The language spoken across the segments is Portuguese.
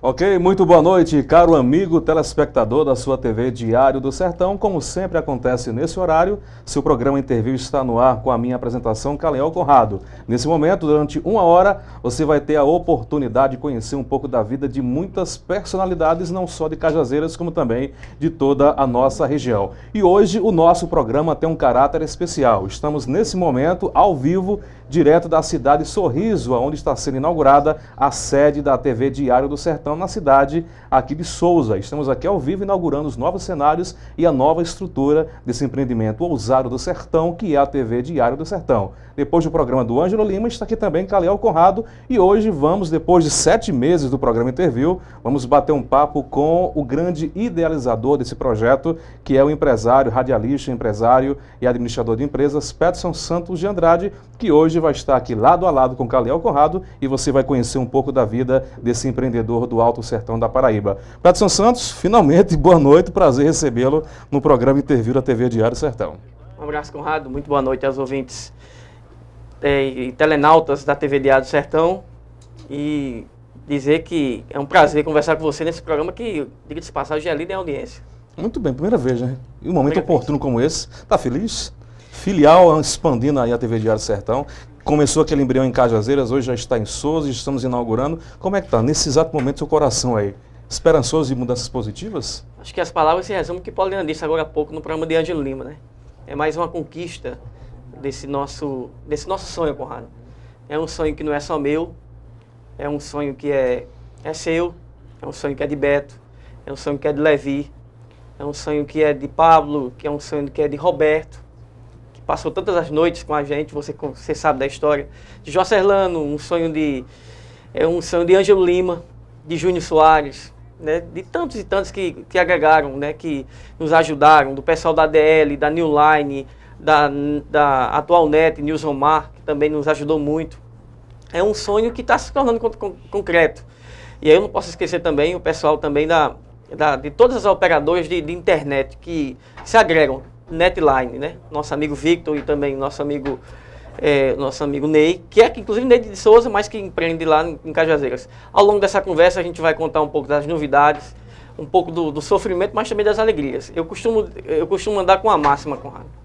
Ok, muito boa noite, caro amigo telespectador da sua TV Diário do Sertão. Como sempre acontece nesse horário, seu programa Interview está no ar com a minha apresentação, Caleol Conrado. Nesse momento, durante 1 hora, você vai ter a oportunidade de conhecer um pouco da vida de muitas personalidades, não só de Cajazeiras, como também de toda a nossa região. E hoje o nosso programa tem um caráter especial. Estamos nesse momento, ao vivo, direto da cidade Sorriso, onde está sendo inaugurada a sede da TV Diário do Sertão, na cidade aqui de Souza. Estamos aqui ao vivo inaugurando os novos cenários e a nova estrutura desse empreendimento ousado do Sertão, que é a TV Diário do Sertão. Depois do programa do Ângelo Lima, está aqui também Caleol Conrado e hoje vamos, depois de 7 meses do programa Interview, vamos bater um papo com o grande idealizador desse projeto, que é o empresário, radialista, empresário e administrador de empresas, Peterson Santos de Andrade, que hoje vai estar aqui lado a lado com Caleol Conrado e você vai conhecer um pouco da vida desse empreendedor do Alto Sertão da Paraíba. Peterson Santos, finalmente, boa noite, prazer recebê-lo no programa Interview da TV Diário do Sertão. Um abraço, Conrado, muito boa noite aos ouvintes e telenautas da TV Diário do Sertão e dizer que é um prazer conversar com você nesse programa que, diga-se de passagem, é líder em audiência. Muito bem, primeira vez, né? E um momento oportuno como esse, tá feliz? Filial expandindo aí a TV Diário do Sertão. Começou aquele embrião em Cajazeiras, hoje já está em Souza, estamos inaugurando. Como é que está, nesse exato momento, seu coração aí? Esperançoso de mudanças positivas? Acho que as palavras se resumem o que Paulina disse agora há pouco no programa de Ângelo Lima, né? É mais uma conquista desse nosso sonho, Conrado. É um sonho que não é só meu, é um sonho que é seu, é um sonho que é de Beto, é um sonho que é de Levi, é um sonho que é de Pablo, que é um sonho que é de Roberto, que passou tantas as noites com a gente, você sabe da história, de Jocerlano, um sonho de Ângelo Lima, de Júnior Soares, né, de tantos e tantos que agregaram, né, que nos ajudaram, do pessoal da ADL, da New Line, da Atual Net, News Omar, que também nos ajudou muito. É um sonho que está se tornando concreto. E aí eu não posso esquecer também o pessoal também de todas as operadoras de internet que se agregam, Netline, né? Nosso amigo Victor e também nosso amigo Ney, que inclusive Ney de Souza, mas que empreende lá em Cajazeiras. Ao longo dessa conversa a gente vai contar um pouco das novidades, um pouco do sofrimento, mas também das alegrias. Eu costumo andar com a máxima, Conrado.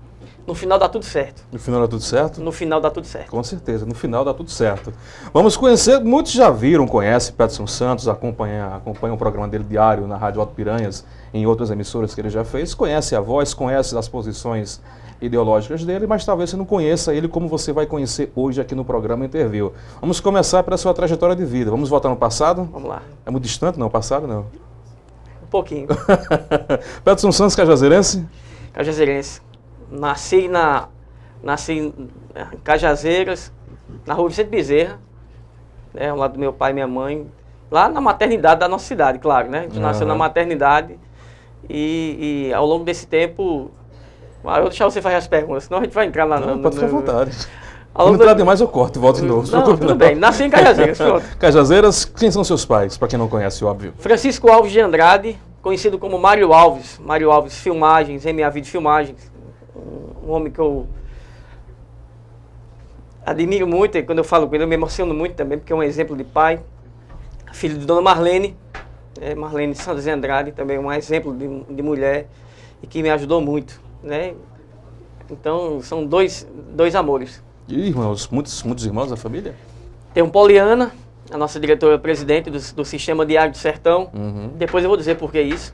No final dá tudo certo. No final dá tudo certo? No final dá tudo certo. Com certeza, no final dá tudo certo. Vamos conhecer, muitos já viram, conhecem Peterson Santos, acompanham o programa dele diário na Rádio Alto Piranhas, em outras emissoras que ele já fez, conhece a voz, conhece as posições ideológicas dele, mas talvez você não conheça ele como você vai conhecer hoje aqui no programa Interview. Vamos começar pela sua trajetória de vida. Vamos voltar no passado? Vamos lá. É muito distante, não? O passado, não? Um pouquinho. Peterson Santos, cajazeirense? Cajazeirense. Nasci em Cajazeiras, na rua Vicente Bezerra, né, ao lado do meu pai e minha mãe, lá na maternidade da nossa cidade, claro, né? A gente nasceu na maternidade e ao longo desse tempo, eu vou deixar você fazer as perguntas, senão a gente vai entrar lá não, pode ficar à vontade. Se não entrar demais eu corto e volto de novo. Não, tudo bem, nasci em Cajazeiras, pronto. Cajazeiras, quem são seus pais, para quem não conhece, óbvio? Francisco Alves de Andrade, conhecido como Mário Alves Filmagens, MA de Filmagens. Um homem que eu admiro muito, e quando eu falo com ele eu me emociono muito também, porque é um exemplo de pai. Filho de Dona Marlene, Marlene Santos de Andrade, também um exemplo de mulher e que me ajudou muito, né? Então são dois amores. E irmãos, muitos irmãos da família? Tem Poliana, a nossa diretora-presidente do Sistema Diário do Sertão, depois eu vou dizer por que isso.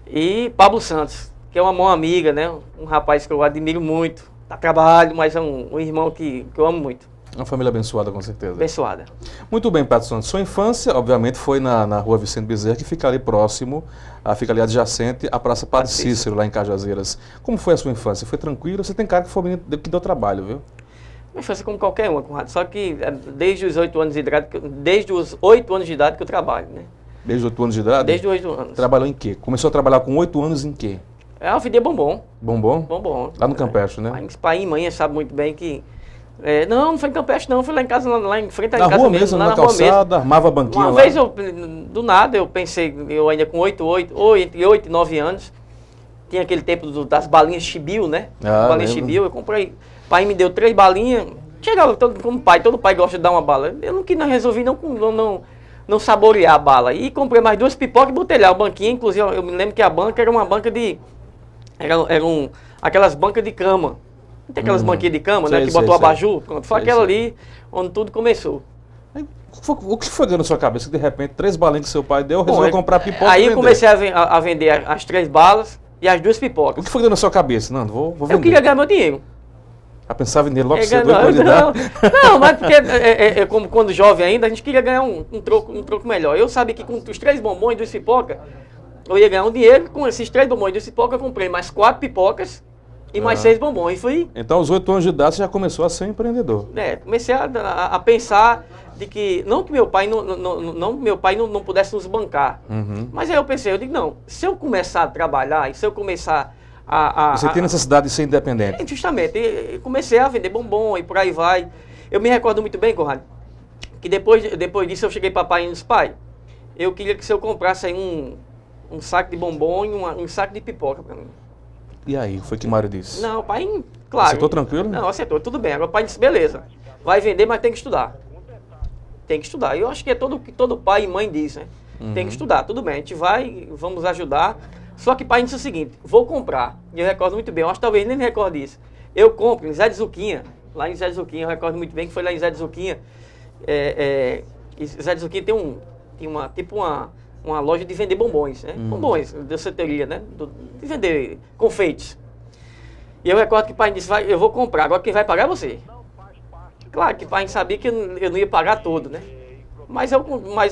E Pablo Santos, que é uma mão amiga, né? Um rapaz que eu admiro muito, dá trabalho, mas é um irmão que eu amo muito. Uma família abençoada, com certeza. Abençoada. Muito bem, Peterson. Sua infância, obviamente, foi na rua Vicente Bezerra, que fica ali próximo, fica ali adjacente à Praça Padre Cícero, lá em Cajazeiras. Como foi a sua infância? Foi tranquila? Você tem cara que foi menino que deu trabalho, viu? Minha infância como qualquer uma, Conrado. Só que desde os 8 anos de idade que eu trabalho, né? Desde 8 anos de idade? Desde os 8 anos. Trabalhou em quê? Começou a trabalhar com 8 anos em quê? Eu vendia bombom. Bombom? Bombom. Lá no Campeche, né? Pai e mãe sabe muito bem que... não foi em Campeche não, foi lá em casa, lá em frente à casa rua mesmo, lá na calçada, armava a banquinha lá. Uma vez, do nada, eu pensei, eu ainda com 8 e 9 anos, tinha aquele tempo das balinhas Chibiu, né? Balinhas Chibiu, eu comprei, pai me deu 3 balinhas, chegava como pai, todo pai gosta de dar uma bala. Eu não resolvi não saborear a bala. E comprei mais 2 pipocas e botei lá. O banquinho, inclusive, eu me lembro que a banca era uma banca de... aquelas bancas de cama. Não tem aquelas banquinhas de cama, né? Que botou abajur. Pronto, foi aquela ali onde tudo começou. O que foi dando na sua cabeça que de repente 3 balinhas que seu pai deu, resolveu comprar pipoca? Aí eu comecei a vender as 3 balas e as 2 pipocas. O que foi dando na sua cabeça? Não, vou vender. Eu queria ganhar meu dinheiro. A pensar em dinheiro logo cedo, não, mas porque como quando jovem ainda, a gente queria ganhar um troco melhor. Eu sabia que com os 3 bombons e 2 pipocas, eu ia ganhar um dinheiro. Com esses 3 bombons e 2 pipocas, eu comprei mais 4 pipocas e mais 6 bombons. E fui... Então, aos 8 anos de idade, você já começou a ser um empreendedor. Comecei a pensar de que, não que meu pai não pudesse nos bancar, mas aí eu digo, não, se eu começar a trabalhar e se eu começar Você tem necessidade de ser independente. Justamente, e comecei a vender bombom e por aí vai. Eu me recordo muito bem, Conrado, que depois disso eu cheguei para pai e disse, pai, eu queria que se eu comprasse aí um saco de bombom e um saco de pipoca para mim. E aí, foi que o Mário disse? Não, o pai, claro. Acertou tranquilo? Não, acertou, tudo bem. Agora o pai disse, beleza, vai vender, mas tem que estudar. Tem que estudar. Eu acho que é o que todo pai e mãe diz, né? Tem que estudar, tudo bem, a gente vai, vamos ajudar. Só que o pai disse o seguinte, vou comprar. E eu recordo muito bem, eu acho que talvez nem me recorde isso. Eu compro em Zé de Zuquinha, lá em Zé de Zuquinha, eu recordo muito bem que foi lá em Zé de Zuquinha. Zé de Zuquinha tem uma loja de vender bombons, né? Bombons, danceteria, né? De vender confeitos. E eu recordo que o pai disse, eu vou comprar, agora quem vai pagar é você. Claro que o pai sabia que eu não ia pagar tudo, né? Mas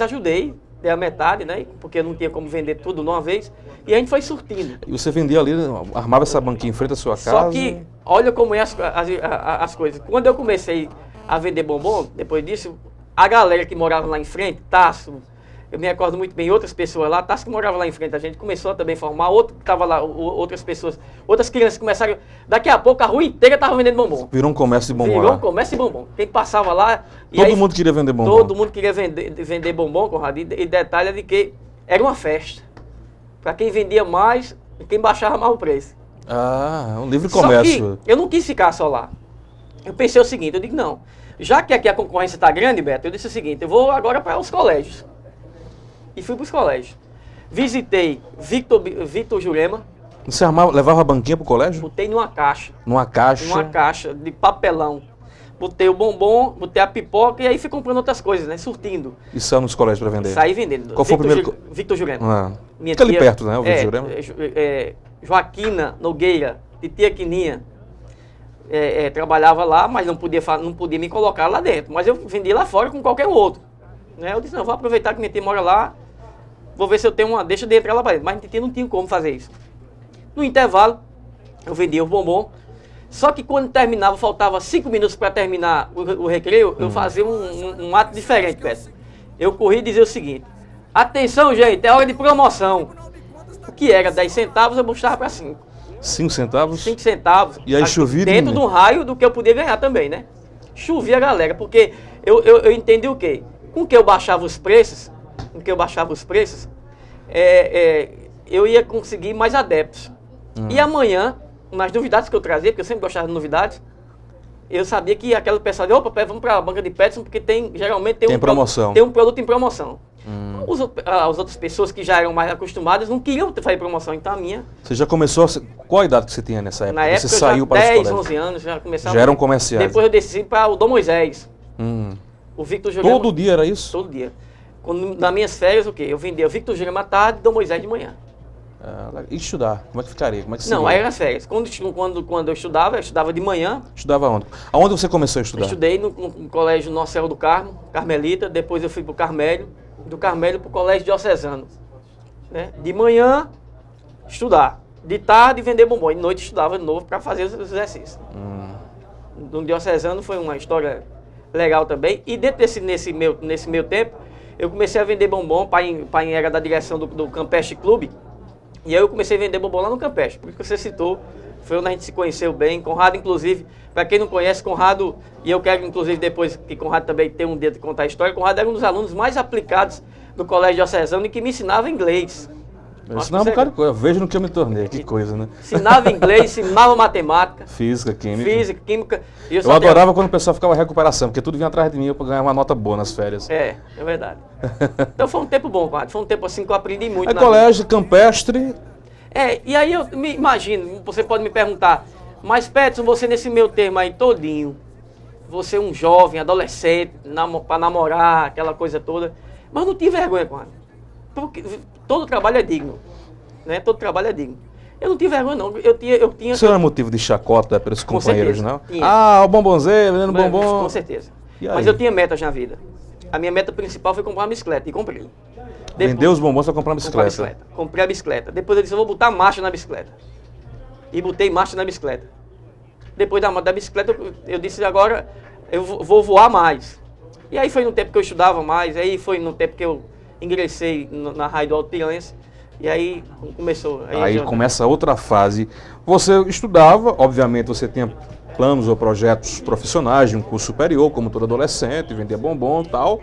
ajudei, dei a metade, né? Porque eu não tinha como vender tudo de uma vez. E a gente foi surtindo. E você vendia ali, armava essa banquinha em frente à sua casa? Só que, olha como é as coisas. Quando eu comecei a vender bombom, depois disso, a galera que morava lá em frente, Tasso, eu me recordo muito bem, outras pessoas lá, Tasso que morava lá em frente, a gente começou a também formar, outras pessoas, outras crianças começaram, daqui a pouco a rua inteira estava vendendo bombom. Virou um comércio de bombom. Virou um comércio de bombom. Quem passava lá... Todo mundo queria vender bombom. Todo mundo queria vender bombom, Conrado, e detalhe é de que era uma festa. Para quem vendia mais e quem baixava mais o preço. Ah, um livre comércio. Só que eu não quis ficar só lá. Eu pensei o seguinte, eu digo, não, já que aqui a concorrência está grande, Beto, eu disse o seguinte, eu vou agora para os colégios. E fui para os colégios. Visitei Victor Jurema. Você levava a banquinha para o colégio? Botei numa caixa. Numa caixa? Numa caixa de papelão. Botei o bombom, botei a pipoca e aí fui comprando outras coisas, né? Surtindo. E saiu nos colégios para vender? Saí vendendo. Qual foi o primeiro? Victor Jurema. Fica ali perto, né? O Victor Jurema. Joaquina Nogueira, Titia Quininha. Trabalhava lá, mas não podia me colocar lá dentro. Mas eu vendia lá fora com qualquer outro. Né? Eu disse, não, vou aproveitar que minha tia mora lá, vou ver se eu tenho deixa de entrar lá para dentro. Mas minha tia não tinha como fazer isso. No intervalo, eu vendia o bombom. Só que quando terminava, faltava 5 minutos para terminar o recreio, eu fazia um ato diferente, Pedro. Eu corri e dizia o seguinte, atenção, gente, é hora de promoção. O que era 10 centavos, eu mostrava para 5. 5 centavos? 5 centavos. E aí chovia dentro de um raio do que eu podia ganhar também, né? Chovia a galera, porque eu entendi o quê? Com que eu baixava os preços, eu ia conseguir mais adeptos. E amanhã, nas novidades que eu trazia, porque eu sempre gostava de novidades, eu sabia que aquela pessoa dizia, opa, vamos para a banca de Peterson, porque geralmente tem um produto em promoção. As outras pessoas que já eram mais acostumadas não queriam fazer promoção, então a minha... Você já começou, qual a idade que você tinha nessa época? Na época você saiu para 10, 11 anos, já começava... Já eram comerciais? Depois eu desci para o Dom Moisés. O Victor Jurema... Todo dia era isso? Todo dia. Nas minhas férias, o quê? Eu vendia o Victor Jurema à tarde e Dom Moisés de manhã. E estudar? Como é que ficaria? Como é que não, aí eram as férias. Quando eu estudava de manhã. Estudava onde? Aonde você começou a estudar? Eu estudei no colégio Nossa Senhora do Carmo, Carmelita, depois eu fui para o Carmélio, do Carmélio para o colégio diocesano. Né? De manhã, estudar. De tarde, vender bombom. E de noite, estudava de novo para fazer os exercícios. No diocesano foi uma história legal também. E dentro nesse meu tempo, eu comecei a vender bombom. Pai era da direção do Campestre Clube. E aí eu comecei a vender bombom lá no Campestre, por isso que você citou, foi onde a gente se conheceu bem. Conrado, inclusive, para quem não conhece, Conrado, e eu quero, inclusive, depois que Conrado também tem um dia de contar a história, Conrado era um dos alunos mais aplicados do Colégio Diocesano e que me ensinava inglês. Isso não é um bocado de coisa. Veja no que eu me tornei. Que coisa, né? Ensinava inglês, ensinava matemática. Física, química. Física, química. E eu adorava quando o pessoal ficava em recuperação, porque tudo vinha atrás de mim para ganhar uma nota boa nas férias. É verdade. Então foi um tempo bom, Conrado. Foi um tempo assim que eu aprendi muito. Colégio campestre. E aí eu me imagino, você pode me perguntar, mas Peterson, você nesse meio termo aí todinho, você um jovem, adolescente, para namorar, aquela coisa toda, mas não tinha vergonha, Conrado. Porque todo trabalho é digno, né? Todo trabalho é digno. Eu não tinha vergonha, não. Eu tinha... Isso não é motivo de chacota pelos companheiros, certeza, não? Tinha. O bombonzeiro, vendendo bombom. Com certeza. Mas eu tinha metas na vida. A minha meta principal foi comprar uma bicicleta, e comprei. Vendeu os bombons para comprar uma bicicleta. Comprei a bicicleta. Depois eu disse, eu vou botar marcha na bicicleta. E botei marcha na bicicleta. Depois da bicicleta, eu disse, agora eu vou voar mais. E aí foi no tempo que eu estudava mais, aí foi no tempo que eu ingressei na Rádio do Alto Piranhas, e aí começou. Aí começa outra fase. Você estudava, obviamente você tinha planos ou projetos profissionais de um curso superior, como todo adolescente, vendia bombom e tal.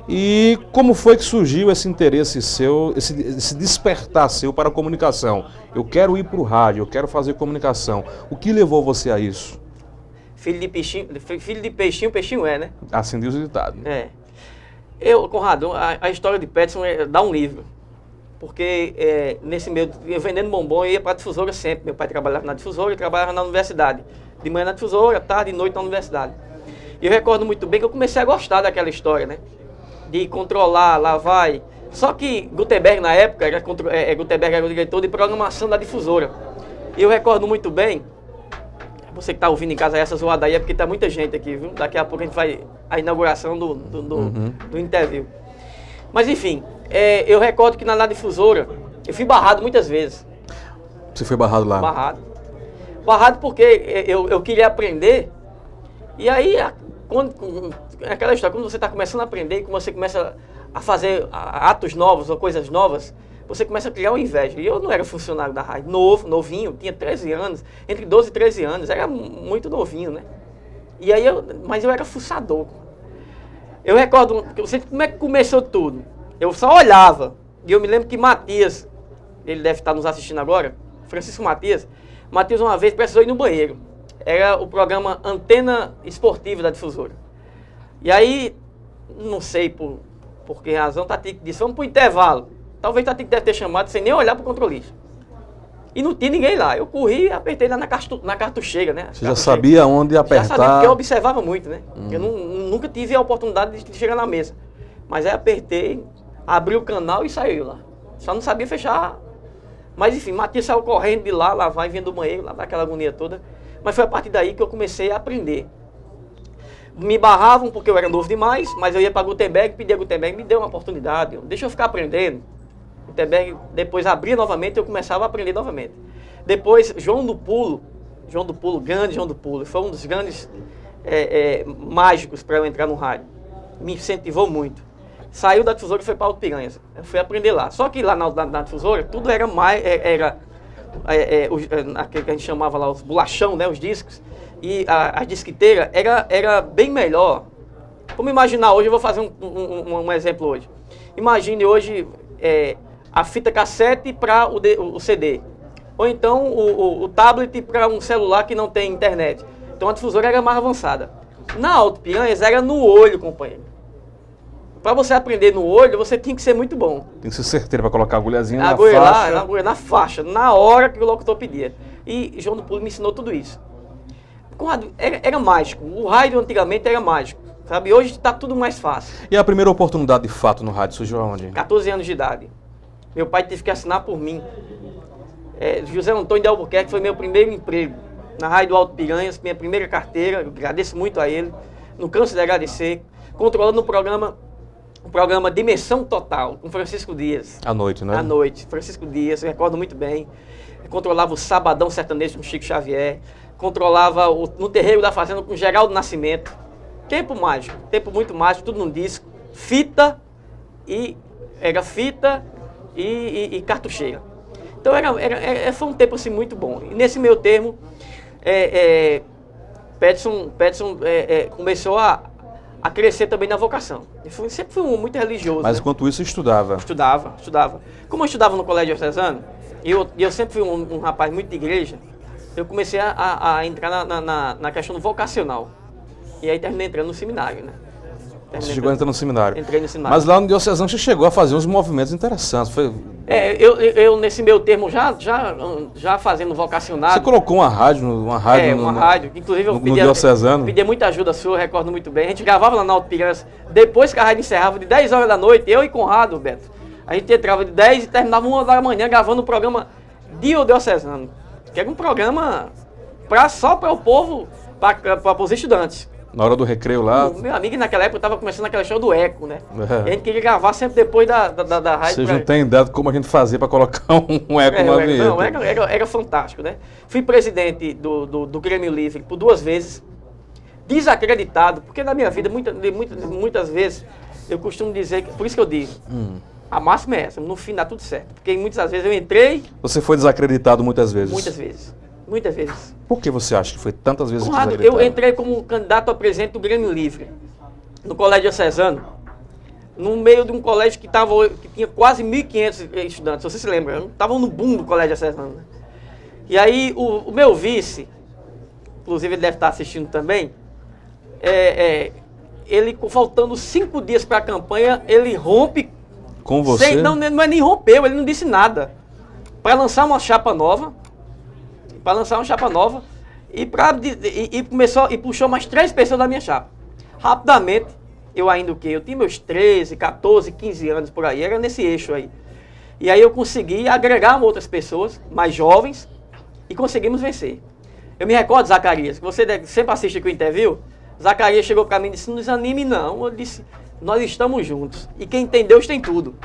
E como foi que surgiu esse interesse seu, esse despertar seu para a comunicação? Eu quero ir para o rádio, eu quero fazer comunicação. O que levou você a isso? Filho de peixinho, peixinho é, né? Assim diz o ditado. Conrado, a história de Peterson dá um livro. Porque nesse meio, eu vendendo bombom, eu ia para a difusora sempre. Meu pai trabalhava na difusora e trabalhava na universidade. De manhã na difusora, tarde e noite na universidade. E eu recordo muito bem que eu comecei a gostar daquela história, né? De controlar, lá vai. Só que Gutenberg, na época, Gutenberg era o diretor de programação da difusora. E eu recordo muito bem, você que está ouvindo em casa essa zoada aí, é porque está muita gente aqui, viu? Daqui a pouco a gente vai a inauguração do interview. Mas enfim, eu recordo que na difusora, eu fui barrado muitas vezes. Você foi barrado lá? Barrado porque eu queria aprender, e aí... aquela história, quando você está começando a aprender, quando você começa a fazer atos novos ou coisas novas, você começa a criar uma inveja. E eu não era funcionário da rádio, novinho, tinha 13 anos, entre 12 e 13 anos, era muito novinho, né? E aí mas eu era fuçador. Eu recordo, como é que começou tudo? Eu só olhava, e eu me lembro que Matias, ele deve estar nos assistindo agora, Francisco Matias uma vez precisou ir no banheiro. Era o programa Antena Esportiva da difusora. E aí, não sei por que razão, Tati disse, vamos para o intervalo. Talvez Tati deve ter chamado sem nem olhar para o controlista. E não tinha ninguém lá. Eu corri e apertei lá na cartucheira, né? Você já sabia onde apertar? Já sabia, porque eu observava muito, né? Eu nunca tive a oportunidade de chegar na mesa. Mas aí apertei, abri o canal e saiu lá. Só não sabia fechar. Mas enfim, Matias saiu correndo de lá vai, vindo do banheiro, lá daquela agonia toda. Mas foi a partir daí que eu comecei a aprender. Me barravam porque eu era novo demais, mas eu ia para Gutenberg, pedia a Gutenberg, me deu uma oportunidade, deixa eu ficar aprendendo. Gutenberg depois abria novamente e eu começava a aprender novamente. Depois, João do Pulo, grande João do Pulo, foi um dos grandes mágicos para eu entrar no rádio. Me incentivou muito. Saiu da difusora e foi para Alto Piranhas. Eu fui aprender lá. Só que lá na difusora, tudo era mais... aquele que a gente chamava lá os bolachão, né, os discos, e a disqueteira era bem melhor. Vamos imaginar hoje, eu vou fazer um exemplo hoje. Imagine hoje a fita cassete para o CD, ou então o tablet para um celular que não tem internet. Então a difusora era mais avançada. Na Alto Piranhas era no olho, companheiro. Para você aprender no olho, você tem que ser muito bom. Tem que ser certeiro para colocar a agulhazinha na faixa. Agulha na faixa, na hora que o locutor pedia. E João do Pulo me ensinou tudo isso. Era mágico. O rádio antigamente era mágico. Sabe? Hoje está tudo mais fácil. E a primeira oportunidade de fato no rádio surgiu aonde? 14 anos de idade. Meu pai teve que assinar por mim. José Antônio de Albuquerque foi meu primeiro emprego. Na Rádio do Alto Piranhas, minha primeira carteira. Eu agradeço muito a ele. Não canso de agradecer. Controlando o programa Dimensão Total, com Francisco Dias. À noite, né? À noite. Francisco Dias, eu recordo muito bem. Eu controlava o Sabadão Sertanejo com Chico Xavier. Controlava no Terreiro da Fazenda com Geraldo Nascimento. Tempo mágico, tempo muito mágico, tudo num disco. Era fita e cartucheira. Então foi um tempo assim muito bom. E nesse meio termo, Peterson começou a a crescer também na vocação. Sempre fui muito religioso. Mas né? enquanto isso, estudava? Estudava. Como eu estudava no colégio diocesano, e eu sempre fui um rapaz muito de igreja, eu comecei a entrar na questão do vocacional. E aí terminei entrando no seminário, né? Você chegou a entrar no seminário. Entrei no seminário. Mas lá no diocesano você chegou a fazer uns movimentos interessantes. Eu nesse meu termo, já fazendo vocacionado... Você colocou uma rádio... Uma rádio. Inclusive eu pedia muita ajuda sua, eu recordo muito bem. A gente gravava lá na Alto Piranhas, depois que a rádio encerrava de 10 horas da noite, eu e Conrado, Beto, a gente entrava de 10 e terminava 1 da manhã gravando o programa Dia Diocesano, que era um programa só para o povo, para os estudantes. Na hora do recreio lá... Meu amigo, naquela época, estava começando aquela show do Eco, né? E a gente queria gravar sempre depois da rádio. Vocês não têm ideia de como a gente fazia para colocar um Eco na vinheta. Não, era fantástico, né? Fui presidente do Grêmio Livre por 2 vezes. Desacreditado, porque na minha vida, muitas vezes, eu costumo dizer, por isso que eu digo, a máxima é essa, no fim dá tudo certo. Porque muitas vezes eu entrei... Você foi desacreditado muitas vezes? Muitas vezes. Por que você acha que foi tantas vezes Conrado, desacreditado? Eu entrei como candidato a presidente do Grêmio Livre, no Colégio Diocesano, no meio de um colégio que tinha quase 1.500 estudantes, você se lembra? Estavam no boom do Colégio Diocesano. Né? E aí o meu vice, inclusive ele deve estar assistindo também, ele faltando 5 dias para a campanha, ele rompe... Com você? Não é nem rompeu, ele não disse nada. Para lançar uma chapa nova, e puxou mais 3 pessoas da minha chapa. Rapidamente, eu tinha meus 13, 14, 15 anos por aí, era nesse eixo aí. E aí eu consegui agregar outras pessoas, mais jovens, e conseguimos vencer. Eu me recordo, Zacarias, que você sempre assiste aqui o interview, Zacarias chegou para mim e disse, não desanime não. Eu disse, nós estamos juntos, e quem tem Deus tem tudo.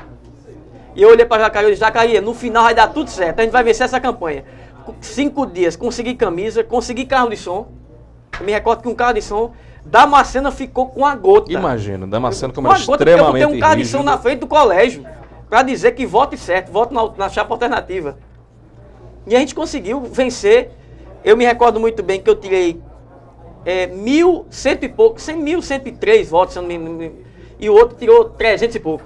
E eu olhei para Zacarias e disse, Zacarias, no final vai dar tudo certo, a gente vai vencer essa campanha. 5 dias, consegui camisa, consegui carro de som. Eu me recordo que um carro de som, Damasceno ficou com a gota. Imagina, Damasceno como é extremamente rígido. Eu botei um carro de som na frente do colégio, para dizer que vote certo, vote na chapa alternativa. E a gente conseguiu vencer. Eu me recordo muito bem que eu tirei 1.100 e pouco, 1.103 votos, e o outro tirou 300 e pouco.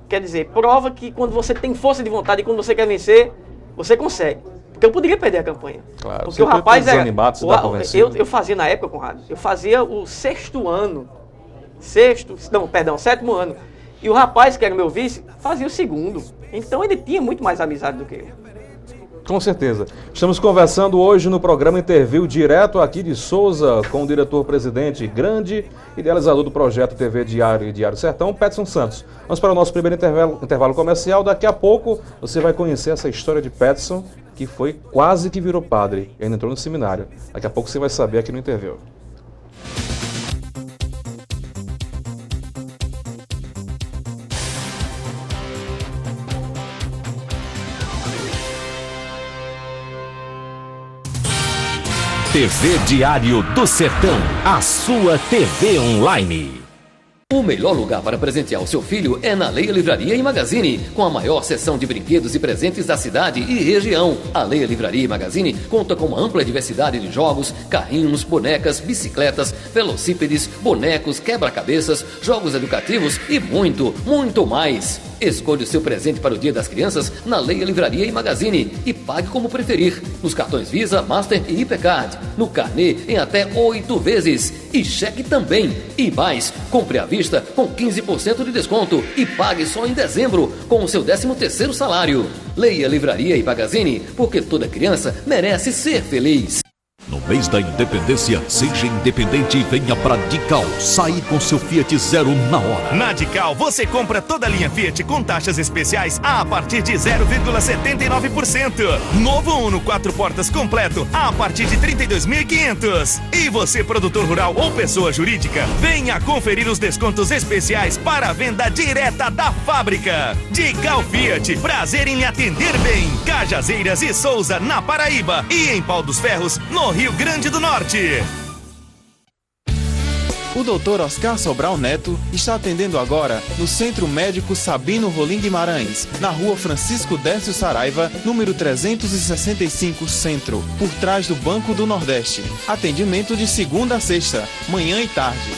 Quer dizer, prova que quando você tem força de vontade e quando você quer vencer, você consegue. Porque eu poderia perder a campanha. Claro, porque o rapaz era... Eu fazia na época, Conrado, eu fazia o 7º ano. 7º ano. E o rapaz, que era meu vice, fazia o 2º. Então ele tinha muito mais amizade do que eu. Com certeza. Estamos conversando hoje no programa Interview, direto aqui de Souza, com o diretor-presidente grande, idealizador do projeto TV Diário e Diário Sertão, Petson Santos. Vamos para o nosso primeiro intervalo comercial. Daqui a pouco você vai conhecer essa história de Petson, que foi quase que virou padre e ainda entrou no seminário. Daqui a pouco você vai saber aqui no Interview. TV Diário do Sertão, a sua TV online. O melhor lugar para presentear o seu filho é na Leia Livraria e Magazine, com a maior seção de brinquedos e presentes da cidade e região. A Leia Livraria e Magazine conta com uma ampla diversidade de jogos, carrinhos, bonecas, bicicletas, velocípedes, bonecos, quebra-cabeças, jogos educativos e muito, muito mais. Escolha o seu presente para o Dia das Crianças na Leia Livraria e Magazine e pague como preferir, nos cartões Visa, Master e Hipercard, no carnê em até 8 vezes e cheque também. E mais, compre à vista com 15% de desconto e pague só em dezembro com o seu 13º salário. Leia Livraria e Magazine, porque toda criança merece ser feliz. No mês da independência, seja independente e venha pra Dical sair com seu Fiat Zero na hora. Na Dical, você compra toda a linha Fiat com taxas especiais a partir de 0,79%. Novo Uno 4 portas completo a partir de 32.500. E você, produtor rural ou pessoa jurídica, venha conferir os descontos especiais para a venda direta da fábrica. Dical Fiat, prazer em lhe atender bem. Cajazeiras e Souza, na Paraíba. E em Pau dos Ferros, no Rio Grande do Norte. O Dr. Oscar Sobral Neto está atendendo agora no Centro Médico Sabino Rolim Guimarães, na Rua Francisco Décio Saraiva, número 365 Centro, por trás do Banco do Nordeste. Atendimento de segunda a sexta, manhã e tarde.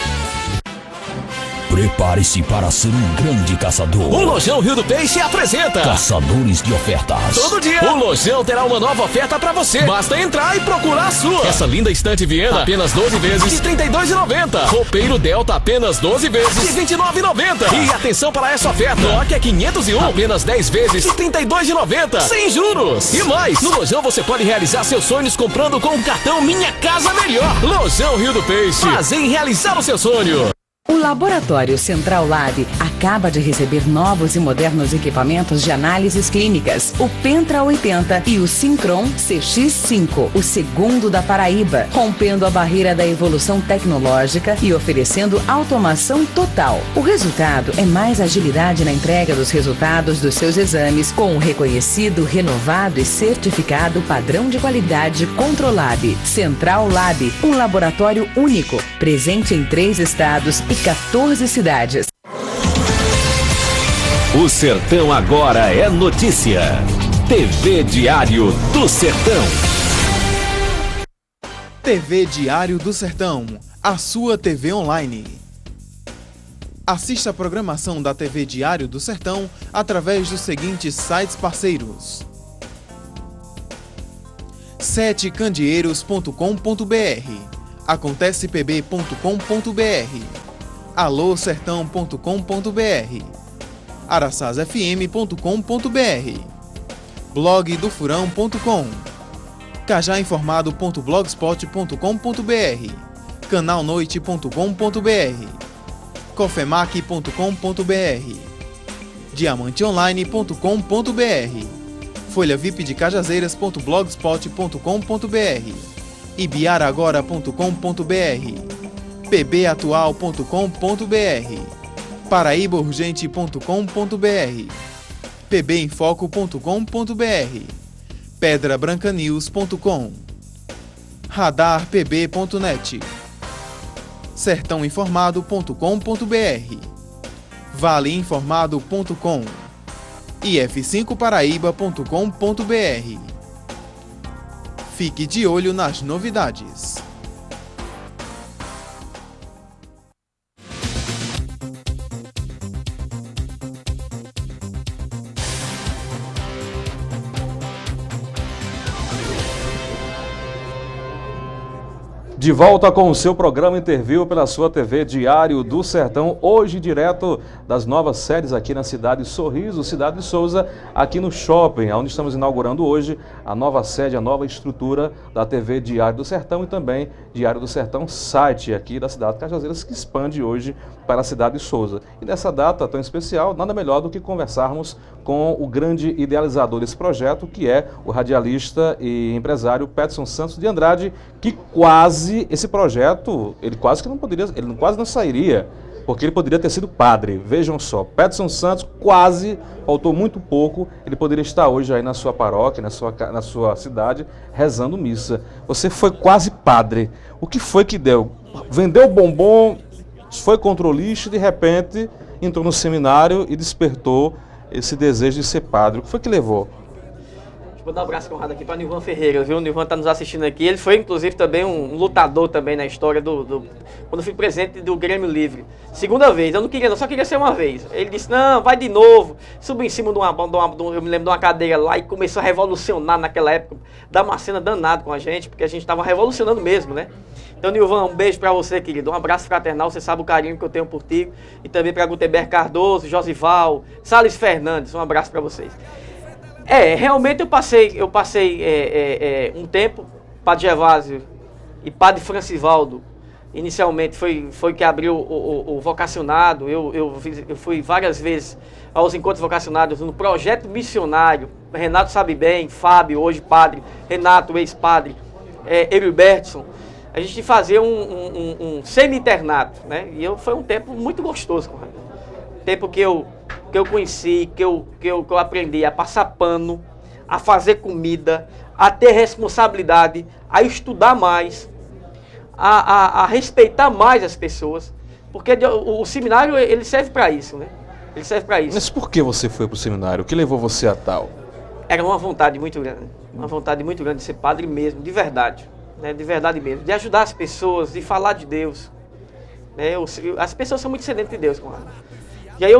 Prepare-se para ser um grande caçador. O Lojão Rio do Peixe apresenta Caçadores de Ofertas. Todo dia o Lojão terá uma nova oferta pra você. Basta entrar e procurar a sua. Essa linda estante Viena, apenas 12 vezes de R$ 32,90. Roupeiro Delta, apenas 12 vezes de R$ 29,90. E atenção para essa oferta. Nokia 501, apenas 10 vezes de R$ 32,90. Sem juros. E mais, no Lojão você pode realizar seus sonhos comprando com o cartão Minha Casa Melhor. Lojão Rio do Peixe. Prazer em realizar o seu sonho. O Laboratório Central Lab acaba de receber novos e modernos equipamentos de análises clínicas, o Pentra 80 e o Syncron CX5, o segundo da Paraíba, rompendo a barreira da evolução tecnológica e oferecendo automação total. O resultado é mais agilidade na entrega dos resultados dos seus exames, com o reconhecido, renovado e certificado padrão de qualidade Controlab. Central Lab, um laboratório único, presente em 3 estados e 14 cidades. O Sertão agora é notícia. TV Diário do Sertão. TV Diário do Sertão, a sua TV online. Assista a programação da TV Diário do Sertão através dos seguintes sites parceiros: setecandeeiros.com.br, acontecepb.com.br, alôsertão.com.br, araçazfm.com.br, blogdofurão.com, cajainformado.blogspot.com.br, canalnoite.com.br, cofemac.com.br, diamanteonline.com.br, folhavipdecajazeiras.blogspot.com.br, ibiaragora.com.br, pbatual.com.br, paraibaurgente.com.br, pbinfoco.com.br, pedrabrancanews.com, radarpb.net, sertãoinformado.com.br, valeinformado.com, if5paraíba.com.br. Fique de olho nas novidades. De volta com o seu programa Interview pela sua TV Diário do Sertão, hoje direto das novas sedes aqui na cidade de Sorriso, cidade de Souza, aqui no shopping, onde estamos inaugurando hoje a nova sede, a nova estrutura da TV Diário do Sertão e também Diário do Sertão site aqui da cidade de Cajazeiras, que expande hoje para a cidade de Souza. E nessa data tão especial, nada melhor do que conversarmos com o grande idealizador desse projeto, que é o radialista e empresário Peterson Santos de Andrade, que esse projeto, ele quase não sairia, porque ele poderia ter sido padre. Vejam só, Peterson Santos quase, faltou muito pouco, ele poderia estar hoje aí na sua paróquia, na sua cidade, rezando missa. Você foi quase padre. O que foi que deu? Vendeu bombom, foi contra o lixo e de repente entrou no seminário e despertou esse desejo de ser padre. O que foi que levou? Vou dar um abraço honrado aqui para o Nilvan Ferreira, viu? O Nilvan está nos assistindo aqui. Ele foi, inclusive, também um lutador também na história quando eu fui presidente do Grêmio Livre. Segunda vez, eu não queria, só queria ser uma vez. Ele disse, não, vai de novo. Subiu em cima eu me lembro de uma cadeira lá e começou a revolucionar naquela época. Dar uma cena danada com a gente, porque a gente estava revolucionando mesmo, né? Então, Nilvan, um beijo para você, querido. Um abraço fraternal, você sabe o carinho que eu tenho por ti. E também para Gutenberg Cardoso, Josival, Salles Fernandes. Um abraço para vocês. Realmente eu passei um tempo, Padre Gervásio e Padre Francivaldo, inicialmente foi que abriu o vocacionado. Eu fui várias vezes aos encontros vocacionados no projeto missionário. Renato sabe bem, Fábio, hoje padre, Renato, ex-padre, Heribertson. A gente fazia um semi-internato, né? E foi um tempo muito gostoso, Conrado. Tempo que eu conheci, que eu aprendi a passar pano, a fazer comida, a ter responsabilidade, a estudar mais, a respeitar mais as pessoas, porque o seminário ele serve para isso, né? Ele serve para isso. Mas por que você foi para o seminário? O que levou você a tal? Era uma vontade muito grande de ser padre mesmo, de verdade, né? De verdade mesmo, de ajudar as pessoas, de falar de Deus, Né? As pessoas são muito sedentas de Deus, Conrado. E aí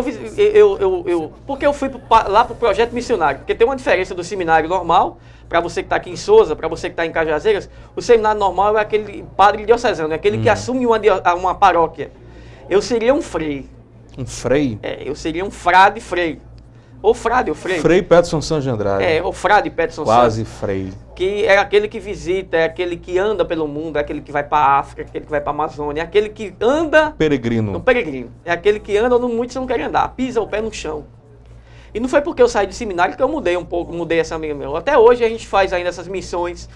porque eu fui lá para o projeto missionário, porque tem uma diferença do seminário normal, para você que está aqui em Souza, para você que está em Cajazeiras, o seminário normal é aquele padre diocesano, é aquele que assume uma paróquia. Eu seria um frei. Um frei? Eu seria um frade frei. Ou frade ou frei. Frei Peterson Santos de Andrade. Ou frade Peterson Santos. Quase frei. Que é aquele que visita, é aquele que anda pelo mundo, é aquele que vai para a África, é aquele que vai para a Amazônia, é aquele que anda... Peregrino. Um peregrino. É aquele que anda onde muitos não querem andar, pisa o pé no chão. E não foi porque eu saí do seminário que eu mudei essa amiga minha. Até hoje a gente faz ainda essas missões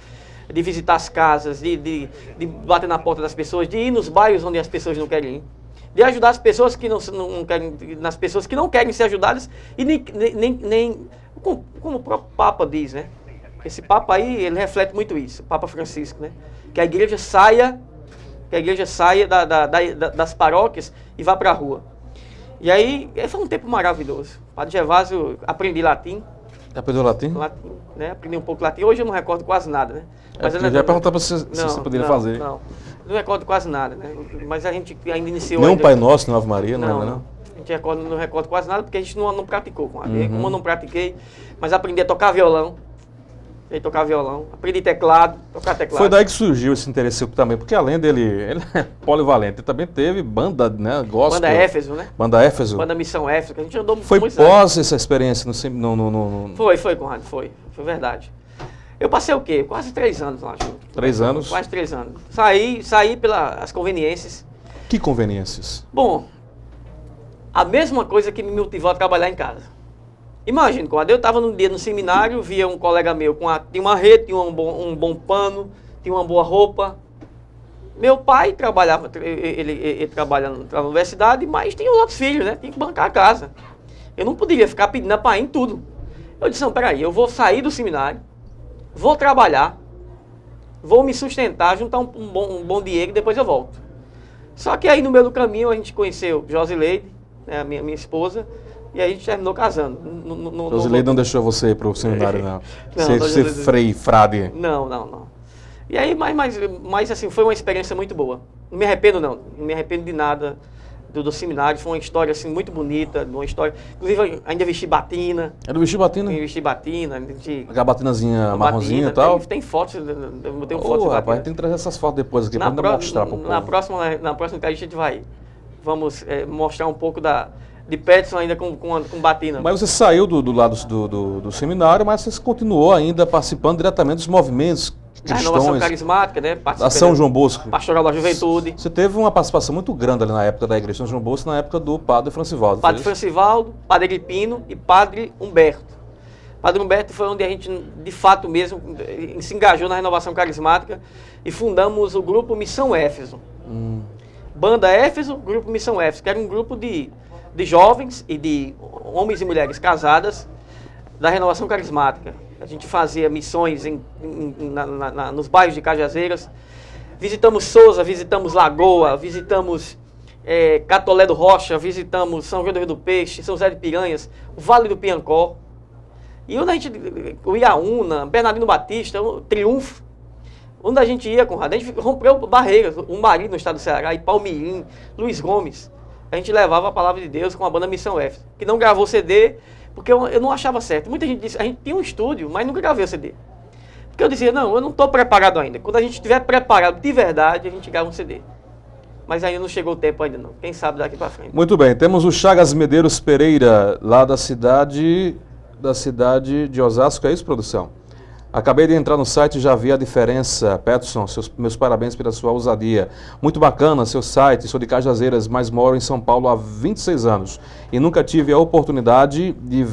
de visitar as casas, de bater na porta das pessoas, de ir nos bairros onde as pessoas não querem ir. De ajudar as pessoas que não querem, nas pessoas que não querem ser ajudadas e nem como o próprio Papa diz, né? Esse Papa aí, ele reflete muito isso, o Papa Francisco, né? Que a igreja saia das paróquias e vá para a rua. E aí, foi um tempo maravilhoso. Padre Gervásio, aprendi latim. Aprendeu latim? Latim, né? Aprendi um pouco latim. Hoje eu não recordo quase nada, né? Mas eu já ia perguntar para você se você poderia fazer. Não recordo quase nada, né? Mas a gente ainda iniciou... Nem um Pai Nosso, nem Ave Maria, não. A gente não recordo quase nada porque a gente não praticou com a Como eu não pratiquei, mas aprendi a tocar violão. Aprendi tocar teclado. Foi daí que surgiu esse interesse também, porque além dele, ele é polivalente, ele também teve banda, né, gospel. Banda Éfeso, né? Banda Éfeso. Banda Missão Éfeso, que a gente andou foi muitos pós anos. essa experiência no... Foi, Conrado, foi verdade. Eu passei o quê? Quase 3 anos lá junto. 3 anos? Quase 3 anos. Saí pelas conveniências. Que conveniências? Bom, a mesma coisa que me motivou a trabalhar em casa. Imagina, quando eu estava num dia no seminário, via um colega meu tinha uma rede, tinha um bom pano, tinha uma boa roupa. Meu pai trabalhava, ele trabalha na universidade, mas tinha os outros filhos, né? Tinha que bancar a casa. Eu não poderia ficar pedindo a pai em tudo. Eu disse, não, peraí, eu vou sair do seminário, vou trabalhar, vou me sustentar, juntar um bom dinheiro e depois eu volto. Só que aí no meio do caminho a gente conheceu Josileide, né, a minha esposa, e aí a gente terminou casando. Josileide não deixou você ir para o seminário, não? Ser frade? Não. E aí, mas assim, foi uma experiência muito boa. Não me arrependo, não. Não me arrependo de nada do seminário. Foi uma história assim, muito bonita. Uma história... Inclusive, ainda vesti batina. Era vestir batina? Eu vesti batina. Aquela batinazinha marronzinha e tal? Tem fotos. Eu tenho fotos de rapaz, tem que trazer essas fotos depois aqui para mostrar para o povo. Na próxima entrevista a gente vamos mostrar um pouco de Peterson ainda com batina. Mas você saiu do lado do seminário, mas você continuou ainda participando diretamente dos movimentos cristãos. A renovação carismática, né? A São João Bosco. Pastoral da Juventude. Você teve uma participação muito grande ali na época da igreja São João Bosco, na época do Padre Francivaldo. Padre Francivaldo, Padre Agripino e Padre Humberto. Padre Humberto foi onde a gente, de fato mesmo, se engajou na renovação carismática e fundamos o grupo Missão Éfeso. Banda Éfeso, grupo Missão Éfeso, que era um grupo de jovens e de homens e mulheres casadas da renovação carismática. A gente fazia missões nos bairros de Cajazeiras. Visitamos Souza, visitamos Lagoa, visitamos Catolé do Rocha, visitamos São João do Rio do Peixe, São José de Piranhas, o Vale do Piancó. E onde a gente, o Iaúna, Bernardino Batista, o Triunfo, onde a gente ia, Conrado, a gente rompeu barreiras, o Marido no estado do Ceará, e Palmirim, Luiz Gomes. A gente levava a palavra de Deus com a banda Missão Éfeso, que não gravou CD, porque eu não achava certo. Muita gente disse, a gente tinha um estúdio, mas nunca gravei o CD. Porque eu dizia, não, eu não estou preparado ainda. Quando a gente estiver preparado de verdade, a gente grava um CD. Mas ainda não chegou o tempo ainda não. Quem sabe daqui para frente. Muito bem, temos o Chagas Medeiros Pereira, lá da cidade de Osasco, é isso, produção? Acabei de entrar no site e já vi a diferença. Peterson, meus parabéns pela sua ousadia. Muito bacana seu site, sou de Cajazeiras, mas moro em São Paulo há 26 anos. E nunca tive a oportunidade de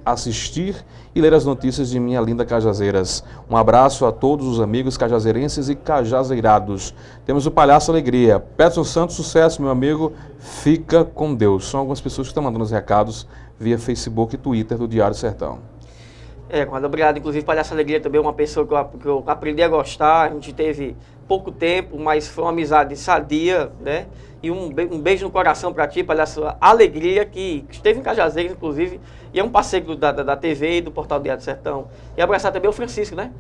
assistir e ler as notícias de minha linda Cajazeiras. Um abraço a todos os amigos cajazeirenses e cajazeirados. Temos o Palhaço Alegria. Peterson Santos, sucesso, meu amigo. Fica com Deus. São algumas pessoas que estão mandando os recados via Facebook e Twitter do Diário Sertão. Obrigado. Inclusive, Palhaço Alegria também é uma pessoa que eu aprendi a gostar. A gente teve pouco tempo, mas foi uma amizade sadia, né? E um beijo no coração para ti, para a sua alegria, que esteve em Cajazeiras, inclusive, e é um parceiro da TV e do Portal Diário do Sertão. E abraçar também o Francisco, né?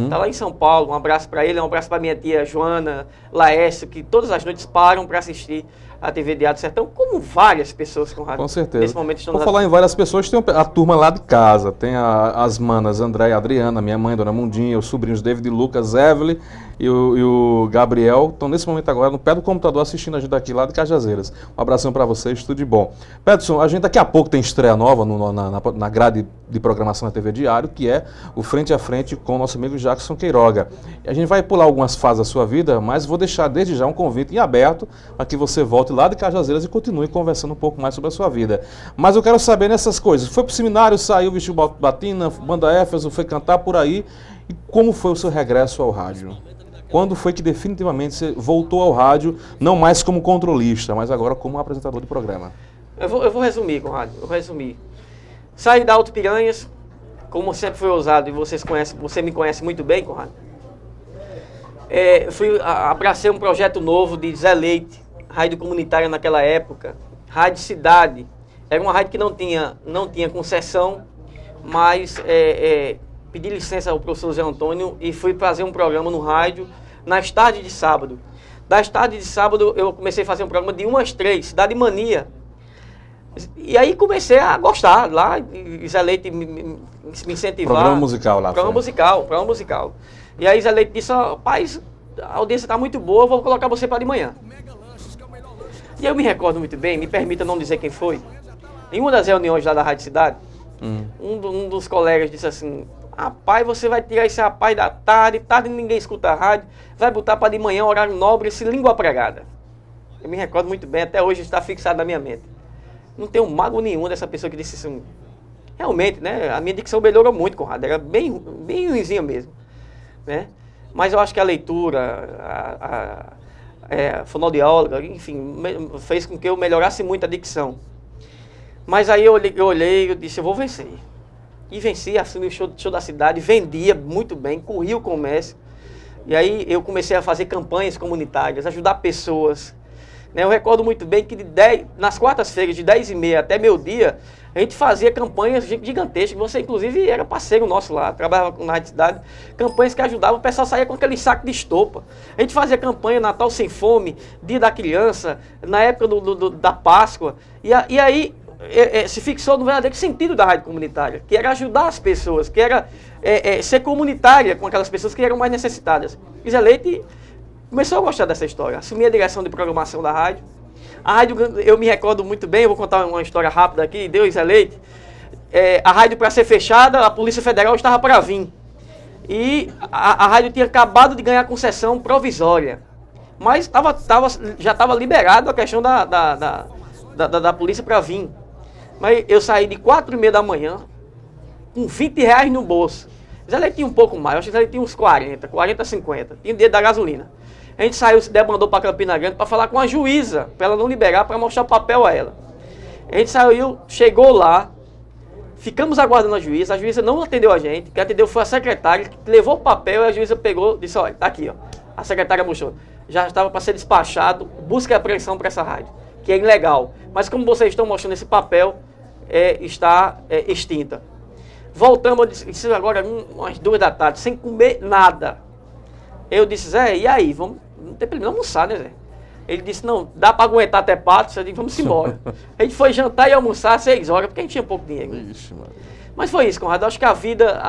Tá lá em São Paulo, um abraço para ele, um abraço para minha tia Joana, Laércio, que todas as noites param para assistir a TV Diário do Sertão, como várias pessoas, Conrado. Com certeza. Nesse momento estão Por falar em várias pessoas, tem a turma lá de casa, tem as manas André e Adriana, minha mãe, Dona Mundinha, os sobrinhos David e Lucas, Evelyn e o Gabriel, estão nesse momento agora no pé do computador assistindo a gente aqui lá de Cajazeiras. Um abração para vocês, tudo de bom. Peterson, a gente daqui a pouco tem estreia nova na grade de programação da TV Diário, que é o Frente a Frente com o nosso amigo Jackson Queiroga. E a gente vai pular algumas fases da sua vida, mas vou deixar desde já um convite em aberto para que você volte lá de Cajazeiras e continue conversando um pouco mais sobre a sua vida. Mas eu quero saber nessas coisas. Foi pro seminário, saiu, vestiu batina, banda Éfeso, foi cantar por aí. E como foi o seu regresso ao rádio? Quando foi que definitivamente você voltou ao rádio, não mais como controlista, mas agora como apresentador de programa? Eu vou resumir, Conrado, Saí da Alto Piranhas, como sempre foi ousado, e você me conhece muito bem, Conrado. Abracei um projeto novo de Zé Leite, rádio comunitária naquela época, Rádio Cidade. Era uma rádio que não tinha concessão, mas pedi licença ao professor Zé Antônio e fui fazer um programa no rádio nas tardes de sábado. Das tardes de sábado eu comecei a fazer um programa de 1 às 3, Cidade Mania. E aí comecei a gostar lá, e Zé Leite me incentivar. Programa musical lá. Programa musical. E aí Zé Leite disse, rapaz, a audiência está muito boa, eu vou colocar você para de manhã. E eu me recordo muito bem, me permita não dizer quem foi, em uma das reuniões lá da Rádio Cidade, um dos colegas disse assim, rapaz, você vai tirar esse rapaz da tarde ninguém escuta a rádio, vai botar para de manhã, horário nobre, esse língua pregada. Eu me recordo muito bem, até hoje está fixado na minha mente. Não tenho mago nenhum dessa pessoa que disse assim. Realmente, né, a minha dicção melhorou muito, Conrado, era bem ruimzinha mesmo, né? Mas eu acho que a leitura, a fonoaudióloga, enfim, fez com que eu melhorasse muito a dicção. Mas aí eu olhei e disse, eu vou vencer. E venci, assumi o show da cidade, vendia muito bem, corria o comércio. E aí eu comecei a fazer campanhas comunitárias, ajudar pessoas. Eu recordo muito bem que nas quartas-feiras, de 10h30 até meio-dia, a gente fazia campanhas gigantescas. Você, inclusive, era parceiro nosso lá, trabalhava na Rádio Cidade. Campanhas que ajudavam, o pessoal saía com aquele saco de estopa. A gente fazia campanha Natal Sem Fome, Dia da Criança, na época da Páscoa. E aí se fixou no verdadeiro sentido da rádio comunitária, que era ajudar as pessoas, que era ser comunitária com aquelas pessoas que eram mais necessitadas. E Zé Leite começou a gostar dessa história, assumi a direção de programação da rádio. A rádio, eu me recordo muito bem, eu vou contar uma história rápida aqui, deu Zé Leite. A rádio, para ser fechada, a Polícia Federal estava para vir. E a rádio tinha acabado de ganhar concessão provisória. Mas já estava liberado a questão da polícia para vir. Mas eu saí de 4h30 da manhã, com R$20 no bolso. Zé Leite tinha um pouco mais, eu acho que Zé Leite tinha uns 40, 50. Tinha o dinheiro da gasolina. A gente saiu, se demandou para Campina Grande para falar com a juíza, para ela não liberar, para mostrar o papel a ela. A gente saiu, chegou lá, ficamos aguardando a juíza não atendeu a gente, quem atendeu foi a secretária, que levou o papel e a juíza pegou e disse, olha, tá aqui, ó. A secretária mostrou. Já estava para ser despachado, busca e apreensão para essa rádio, que é ilegal. Mas como vocês estão mostrando esse papel, está extinta. Voltamos, isso agora umas 2 da tarde, sem comer nada. Eu disse, Zé, e aí? Não tem problema almoçar, né, Zé? Ele disse, não, dá para aguentar até pato. Eu disse, vamos embora. A gente foi jantar e almoçar às 6 horas, porque a gente tinha pouco dinheiro. Ixi, mas foi isso, Conrado. Acho que a vida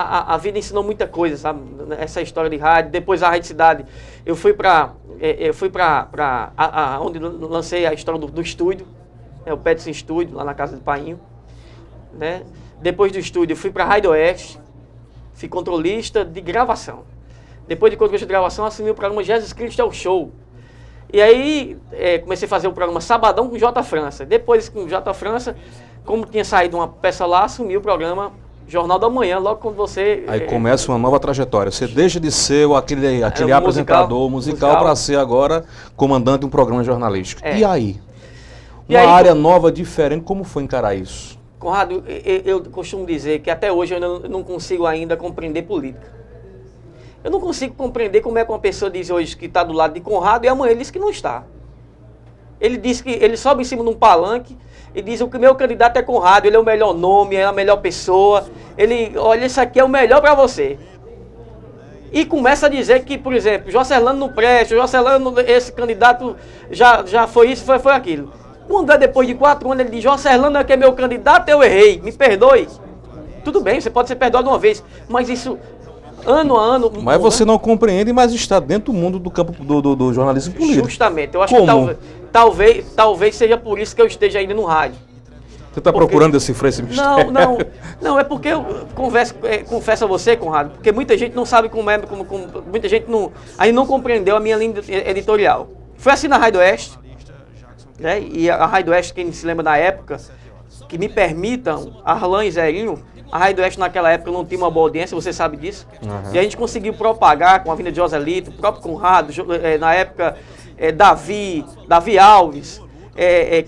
ensinou muita coisa, sabe? Essa história de rádio. Depois a Rádio Cidade, eu fui para onde lancei a história do estúdio, o Peterson Estúdio, lá na casa do Painho, né? Depois do estúdio, eu fui para a Rádio Oeste, fui controlista de gravação. Depois de controlista de gravação, assumi o programa Jesus Cristo é o Show. E aí, comecei a fazer o programa Sabadão com J. França. Depois, com J. França, como tinha saído uma peça lá, assumi o programa Jornal da Manhã, logo quando você... Aí começa uma nova trajetória. Você deixa de ser aquele apresentador musical para ser agora comandante de um programa jornalístico. E aí? Área nova, diferente, como foi encarar isso? Conrado, eu costumo dizer que até hoje eu não consigo ainda compreender política. Eu não consigo compreender como é que uma pessoa diz hoje que está do lado de Conrado e amanhã ele diz que não está. Ele diz que ele sobe em cima de um palanque e diz que o meu candidato é Conrado, ele é o melhor nome, é a melhor pessoa. Ele, olha, isso aqui é o melhor para você. E começa a dizer que, por exemplo, Jocelano não presta, Jocelano, esse candidato já foi isso, foi aquilo. Quando é depois de 4 anos, ele diz, Jocelano é que é meu candidato, eu errei, me perdoe. Tudo bem, você pode ser perdoado uma vez, mas isso, ano a ano... Mas você não compreende, mas está dentro do mundo do campo do jornalismo político. Justamente, eu acho Como? que talvez seja por isso que eu esteja ainda no rádio. Você está procurando decifrar esse mistério? Não, é porque eu confesso a você, Conrado, porque muita gente não sabe como é, muita gente ainda não compreendeu a minha linha editorial. Foi assim na Rádio Oeste, né? E a Rádio Oeste, quem se lembra da época, que me permitam, Arlan e Zerinho, a Rádio Oeste naquela época não tinha uma boa audiência, você sabe disso. Uhum. E a gente conseguiu propagar com a vinda de Joselito, o próprio Conrado, na época Davi Alves,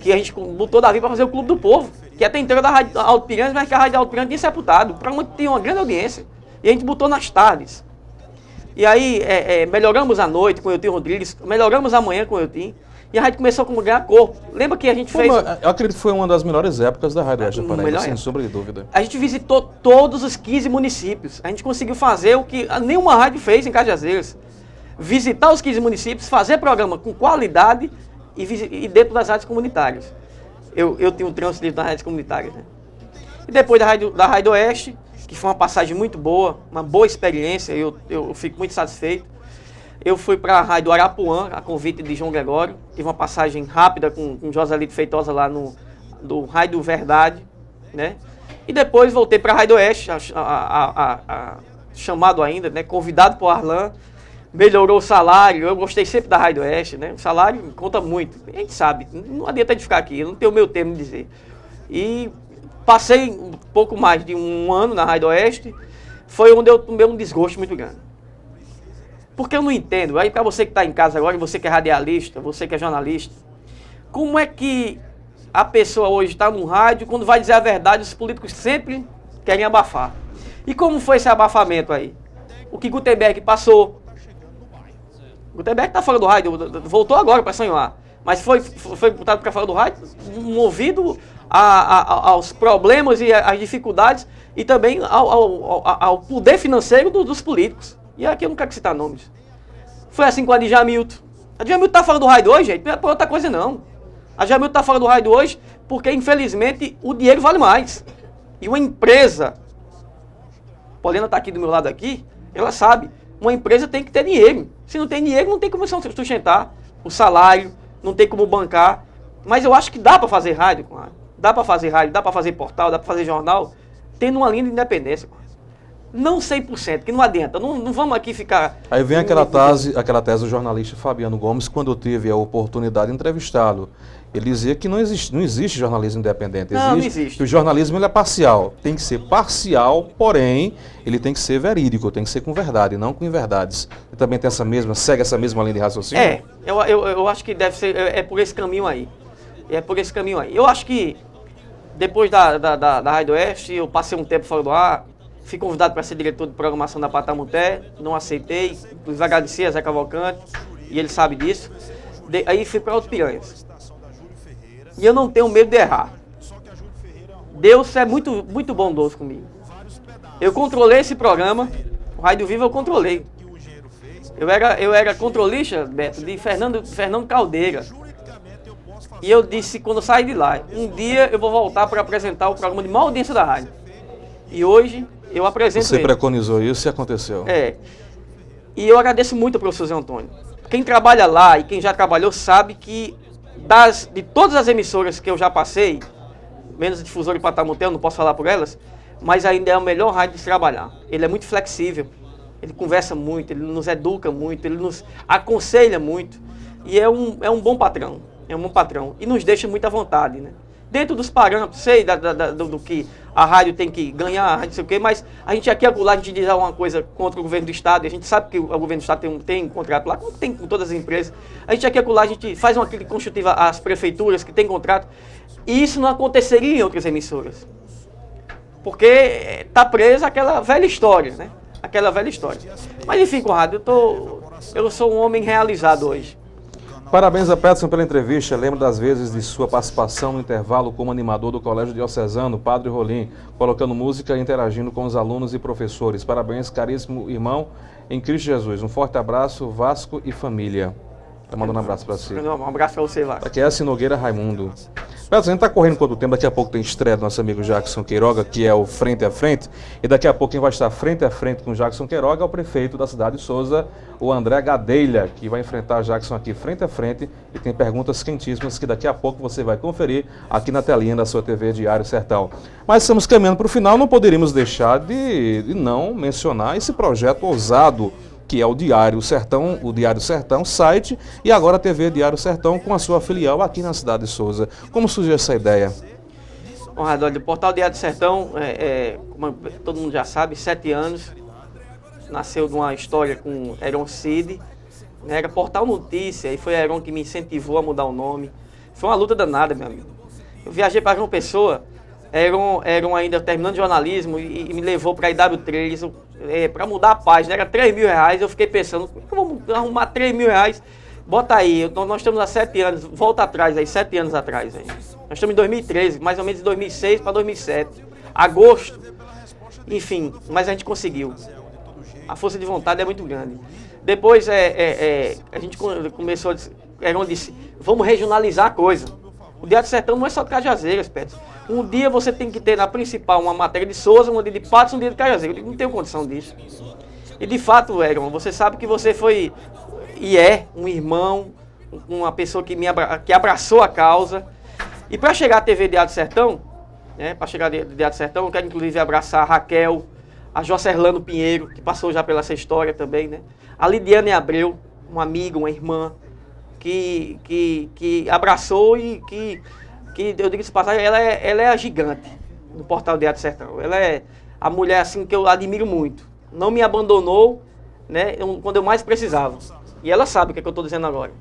que a gente botou Davi para fazer o Clube do Povo, que até então era da Rádio Alto Piranhas, mas que a Rádio Alto Piranhas tinha sepultado, para onde tinha uma grande audiência. E a gente botou nas tardes. E aí melhoramos a noite com o Eutinho Rodrigues, melhoramos a manhã com o Eutinho, e a rádio começou a ganhar corpo. Lembra que a gente fez... Eu acredito que foi uma das melhores épocas da Rádio Oeste da Paraíba, sem sombra de dúvida. A gente visitou todos os 15 municípios. A gente conseguiu fazer o que nenhuma rádio fez em Cajazeiras. Visitar os 15 municípios, fazer programa com qualidade e dentro das rádios comunitárias. Eu tinha um trânsito dentro das rádios comunitárias, né? E depois da Rádio Oeste, que foi uma passagem muito boa, uma boa experiência, eu fico muito satisfeito. Eu fui para a Rádio Arapuã, a convite de João Gregório. Tive uma passagem rápida com Joselito Feitosa lá do Rádio Verdade, né? E depois voltei para a Rádio Oeste, chamado ainda, né? Convidado por Arlan. Melhorou o salário, eu gostei sempre da Rádio Oeste, né? O salário conta muito, a gente sabe, não adianta de ficar aqui, eu não tenho o meu termo de dizer. E passei um pouco mais de um ano na Rádio Oeste, foi onde eu tomei um desgosto muito grande. Porque eu não entendo, aí para você que está em casa agora, você que é radialista, você que é jornalista, como é que a pessoa hoje está no rádio, quando vai dizer a verdade, os políticos sempre querem abafar. E como foi esse abafamento aí? O que Gutenberg passou. Gutenberg está fora do rádio, voltou agora para Sanhoá, mas foi botado para fora do rádio, movido aos problemas e às dificuldades e também ao poder financeiro dos políticos. E aqui eu não quero citar nomes. Foi assim com a Djamilton. A Djamilton está fora do rádio hoje, gente, não é por outra coisa não. A Djamilton está fora do rádio hoje porque, infelizmente, o dinheiro vale mais. E uma empresa, Paulina está aqui do meu lado aqui, ela sabe, uma empresa tem que ter dinheiro. Se não tem dinheiro, não tem como sustentar o salário, não tem como bancar. Mas eu acho que dá para fazer rádio, claro. Dá para fazer rádio, dá para fazer portal, dá para fazer jornal, tendo uma linha de independência. Não 100%, que não adianta. Não vamos aqui ficar... Aí vem aquela tese do jornalista Fabiano Gomes, quando eu tive a oportunidade de entrevistá-lo. Ele dizia que não existe jornalismo independente. Não existe. Que o jornalismo ele é parcial. Tem que ser parcial, porém, ele tem que ser verídico, tem que ser com verdade, não com inverdades. Ele também tem segue essa mesma linha de raciocínio? Eu acho que deve ser, por esse caminho aí. É por esse caminho aí. Eu acho que, depois da Rádio Oeste, eu passei um tempo fora do ar, fui convidado para ser diretor de programação da Patamuté, não aceitei, inclusive agradeci a Zé Cavalcante, e ele sabe disso. Aí fui para Alto Piranhas. E eu não tenho medo de errar. Deus é muito, muito bondoso comigo. Eu controlei esse programa, o Rádio Viva eu controlei. Eu era controlista, Beto, de Fernando Caldeira. E eu disse, quando eu saí de lá, um dia eu vou voltar para apresentar o programa de maior audiência da rádio. E hoje eu apresento Você preconizou isso e aconteceu. E eu agradeço muito ao professor Zé Antônio. Quem trabalha lá e quem já trabalhou sabe que de todas as emissoras que eu já passei, menos a Difusora e Patamuté, eu não posso falar por elas, mas ainda é o melhor rádio de se trabalhar. Ele é muito flexível, ele conversa muito, ele nos educa muito, ele nos aconselha muito. E é um bom patrão, e nos deixa muito à vontade, né? Dentro dos parâmetros, sei do que a rádio tem que ganhar, não sei o quê, mas a gente aqui a gente diz alguma coisa contra o governo do Estado, e a gente sabe que o governo do Estado tem contrato lá, como tem com todas as empresas. A gente aqui a gente faz uma crítica construtiva às prefeituras que têm contrato, e isso não aconteceria em outras emissoras. Porque está presa aquela velha história, né? aquela velha história. Mas enfim, Conrado, eu sou um homem realizado hoje. Parabéns a Peterson pela entrevista. Lembro das vezes de sua participação no intervalo como animador do Colégio Diocesano, Padre Rolim, colocando música e interagindo com os alunos e professores. Parabéns, caríssimo irmão em Cristo Jesus. Um forte abraço, Vasco e família. Tá mandando um abraço para você. Um abraço para você, Vasco. Aqui é a Nogueira Raimundo. Peterson, a gente tá correndo quanto tempo? Daqui a pouco tem estreia do nosso amigo Jackson Queiroga, que é o Frente a Frente. E daqui a pouco quem vai estar frente a frente com o Jackson Queiroga é o prefeito da cidade de Souza, o André Gadelha, que vai enfrentar Jackson aqui frente a frente. E tem perguntas quentíssimas que daqui a pouco você vai conferir aqui na telinha da sua TV Diário Sertão. Mas estamos caminhando para o final, não poderíamos deixar de não mencionar esse projeto ousado que é o Diário Sertão, site, e agora a TV Diário Sertão com a sua filial aqui na cidade de Souza. Como surgiu essa ideia? Conrado, olha, o portal Diário Sertão, como todo mundo já sabe, 7 anos, nasceu de uma história com Heron Cid, né, era Portal Notícia, e foi Heron que me incentivou a mudar o nome. Foi uma luta danada, meu amigo. Eu viajei para João Pessoa, Heron ainda terminando jornalismo e me levou para a IW3, para mudar a página, era R$3.000, eu fiquei pensando, como é que eu vou arrumar R$3.000? Bota aí, nós estamos há 7 anos, volta atrás aí, 7 anos atrás aí. Nós estamos em 2013, mais ou menos de 2006 para 2007, agosto, enfim, mas a gente conseguiu. A força de vontade é muito grande. Depois a gente começou, Heron disse, vamos regionalizar a coisa. O Diário Sertão não é só de Cajazeiras, Pedro. Um dia você tem que ter na principal uma matéria de Souza, um dia de Patos, um dia de Cajazeiras. Eu não tenho condição disso. E de fato, Heron, você sabe que você foi e é um irmão, uma pessoa que abraçou a causa. E para chegar à TV Diário Sertão, né, para chegar ao Diário Sertão, eu quero inclusive abraçar a Raquel, a Jocerlano Pinheiro, que passou já pela essa história também, né? A Lidiane Abreu, uma amiga, uma irmã, que abraçou e que eu digo essa passagem, ela é a gigante do portal Diário Sertão. Ela é a mulher assim que eu admiro muito. Não me abandonou, né, quando eu mais precisava. E ela sabe o que eu estou dizendo agora.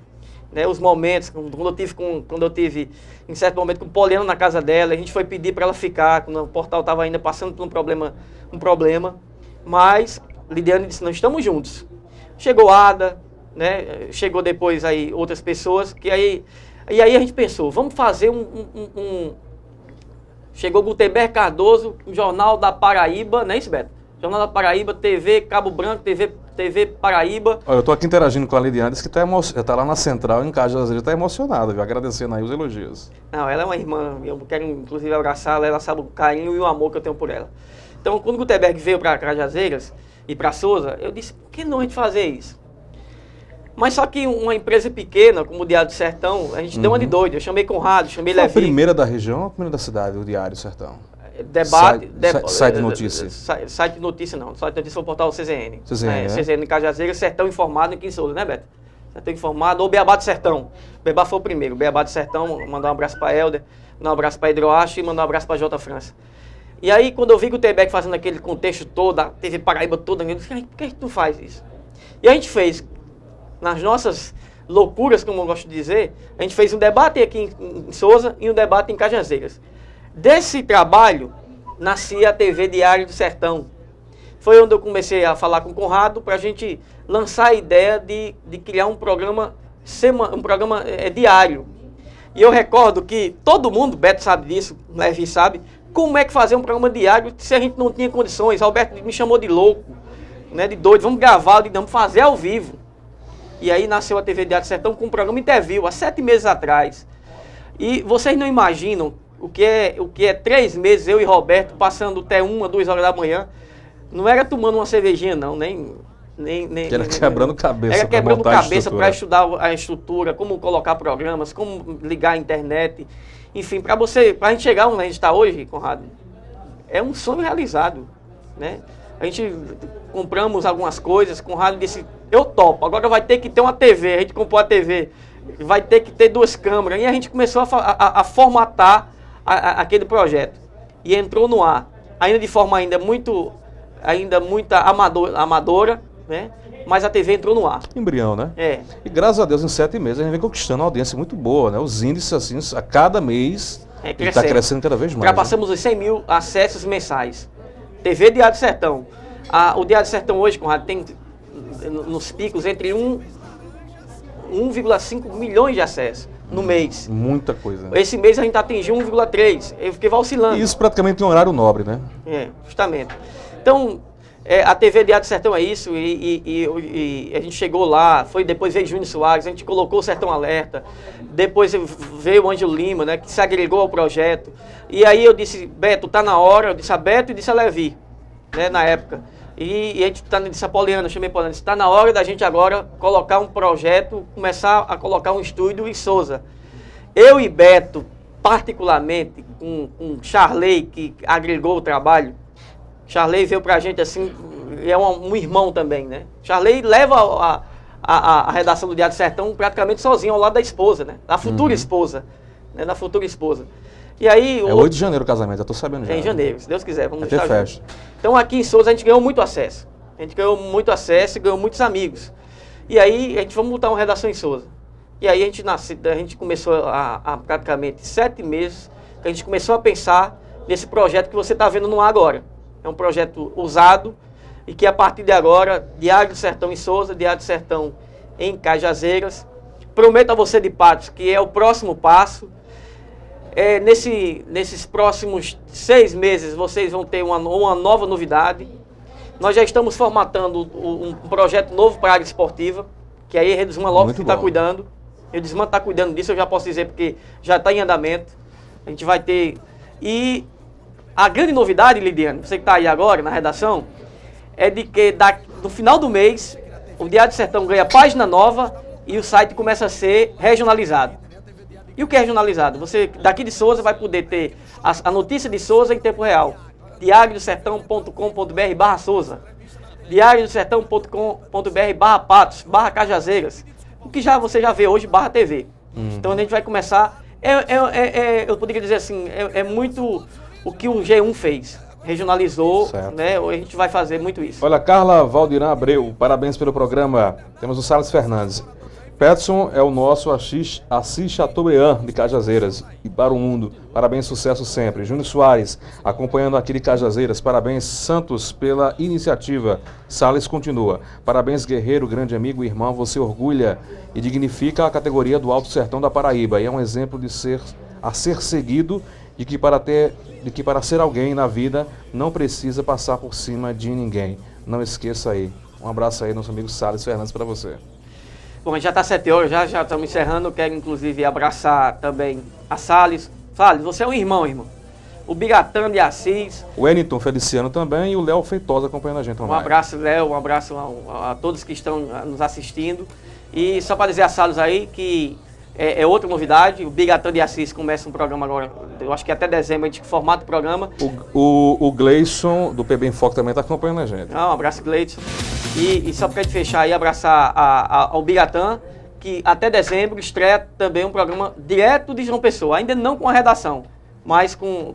Né, os momentos, quando eu tive em certo momento com Poliana na casa dela, a gente foi pedir para ela ficar, quando o portal estava ainda passando por um problema, mas Lidiane disse, nós estamos juntos. Chegou Ada, né, chegou depois aí outras pessoas, e aí a gente pensou, vamos fazer Chegou Gutenberg Cardoso, o Jornal da Paraíba, não é isso, Beto? Jornal da Paraíba, TV Cabo Branco, TV Paraíba. Olha, eu estou aqui interagindo com a Lidiane, disse que está lá na Central, em Cajazeiras, está emocionada, viu? Agradecendo aí os elogios. Não, ela é uma irmã, eu quero inclusive abraçá-la, ela sabe o carinho e o amor que eu tenho por ela. Então, quando o Gutenberg veio para Cajazeiras e para Souza, eu disse, por que não a gente fazer isso? Mas só que uma empresa pequena, como o Diário do Sertão, a gente deu uma de doido. Eu chamei Conrado, chamei Levi. Foi a primeira da região ou a primeira da cidade, o Diário Sertão? Site de notícia. Site de notícia não. Site de notícia foi o portal CZN. CZN, CZN em Cajazeiras, Sertão Informado aqui em Souza, né, Beto? Sertão Informado ou Beabá do Sertão. Beabá foi o primeiro. Beabá do Sertão, mandar um abraço para Helder, mandar um abraço para Hidroacho e mandar um abraço para Jota França. E aí, quando eu vi que o Gutenberg fazendo aquele contexto todo, a TV Paraíba toda, eu disse, por que tu faz isso? E a gente fez, nas nossas loucuras, como eu gosto de dizer, a gente fez um debate aqui em Souza e um debate em Cajazeiras. Desse trabalho, nascia a TV Diário do Sertão. Foi onde eu comecei a falar com o Conrado para a gente lançar a ideia de criar um programa diário. E eu recordo que todo mundo, Beto sabe disso, Levi sabe, como é que fazer um programa diário se a gente não tinha condições. Alberto me chamou de louco, né, de doido, vamos gravar, vamos fazer ao vivo. E aí nasceu a TV Diário do Sertão com um programa interview, há 7 meses atrás. E vocês não imaginam o que é 3 meses, eu e Roberto, passando até 1, 2 horas da manhã. Não era tomando uma cervejinha, não, nem era quebrando cabeça. Era quebrando cabeça para estudar a estrutura, como colocar programas, como ligar a internet. Enfim, para a gente chegar onde a gente está hoje, Conrado, é um sonho realizado, né? A gente compramos algumas coisas, Conrado disse, eu topo, agora vai ter que ter uma TV, a gente comprou a TV, vai ter que ter 2 câmeras, e a gente começou a formatar aquele projeto, e entrou no ar, ainda de forma ainda muito amadora, né? Mas a TV entrou no ar. Embrião, né? É. E graças a Deus, em 7 meses, a gente vem conquistando uma audiência muito boa, né? Os índices, assim, a cada mês, está crescendo cada vez mais. Já passamos os 100 mil acessos mensais. TV Diário do Sertão. O Diário do Sertão hoje, Conrado, tem nos picos entre 1,5 milhões de acessos no mês. Muita coisa. Esse mês a gente atingiu 1,3, porque vai oscilando. E isso praticamente em horário nobre, né? Justamente. Então, a TV Diário do Sertão é isso, e a gente chegou lá, depois veio Júnior Soares, a gente colocou o Sertão Alerta, depois veio o Ângelo Lima, né, que se agregou ao projeto. E aí eu disse, Beto, tá na hora, eu disse a Beto e disse a Levi, né, na época. E a gente disse a Poliana, eu chamei a Poliana, disse, tá na hora da gente agora colocar um projeto, começar a colocar um estúdio em Souza. Eu e Beto, particularmente, com Charley, que agregou o trabalho, Charley veio pra gente assim, é um irmão também, né? Charley leva a redação do Diário do Sertão praticamente sozinho, ao lado da esposa, né? Da futura esposa, né? Da futura esposa. E aí... 8 de janeiro o casamento, já tô sabendo já. É em janeiro, se Deus quiser, vamos estar juntos. Então aqui em Souza a gente ganhou muito acesso. A gente ganhou muito acesso e ganhou muitos amigos. E aí a gente vamos montar uma redação em Souza. E aí a gente começou a praticamente 7 meses, que a gente começou a pensar nesse projeto que você está vendo no ar agora. É um projeto ousado e que a partir de agora, Diário do Sertão em Souza, Diário do Sertão em Cajazeiras. Prometo a você de Patos que é o próximo passo. Nesses próximos 6 meses vocês vão ter uma nova novidade. Nós já estamos formatando um projeto novo para a área esportiva, que aí Redesman Lopes que está cuidando. Redesman está cuidando disso, eu já posso dizer, porque já está em andamento. A gente vai ter... E a grande novidade, Lidiane, você que está aí agora na redação, é de que no final do mês, o Diário do Sertão ganha página nova e o site começa a ser regionalizado. E o que é regionalizado? Você, daqui de Souza, vai poder ter a notícia de Souza em tempo real. diariodosertão.com.br/Souza, diariodosertão.com.br/Patos, /Cajazeiras, o que você já vê hoje, /TV. Então a gente vai começar, eu poderia dizer assim, é muito o que o G1 fez. Regionalizou, né? A gente vai fazer muito isso. Olha, Carla Valdirã Abreu, parabéns pelo programa. Temos o Salles Fernandes. Peterson é o nosso Assis Chateaubriand de Cajazeiras e para o mundo. Parabéns, sucesso sempre. Júnior Soares, acompanhando aqui de Cajazeiras. Parabéns, Santos, pela iniciativa. Salles continua. Parabéns, guerreiro, grande amigo e irmão. Você orgulha e dignifica a categoria do Alto Sertão da Paraíba. E é um exemplo a ser seguido de que para ser alguém na vida não precisa passar por cima de ninguém. Não esqueça aí. Um abraço aí, nosso amigo Salles Fernandes, para você. Bom, já está 7 horas, já estamos encerrando. Eu quero, inclusive, abraçar também a Salles. Salles, você é um irmão. O Biratã de Assis. O Wellington Feliciano também e o Léo Feitosa acompanhando a gente. Um abraço, Léo, um abraço a todos que estão nos assistindo. E só para dizer a Salles aí que é outra novidade, o Biratã de Assis começa um programa agora, eu acho que até dezembro a gente formata o programa. O Gleison do PB Enfoque também está acompanhando a gente. Um abraço, Gleison. E só para fechar aí, abraçar ao Biratã, que até dezembro estreia também um programa direto de João Pessoa, ainda não com a redação, mas com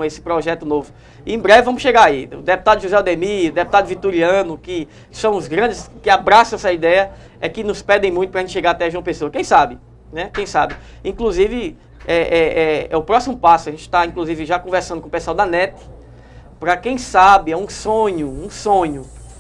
esse projeto novo. E em breve vamos chegar aí. O deputado José Aldemir, o deputado Vitoriano, que são os grandes que abraçam essa ideia, é que nos pedem muito para a gente chegar até João Pessoa. Quem sabe? Né? Quem sabe? Inclusive, é o próximo passo. A gente está, inclusive, já conversando com o pessoal da NET, para quem sabe, é um sonho,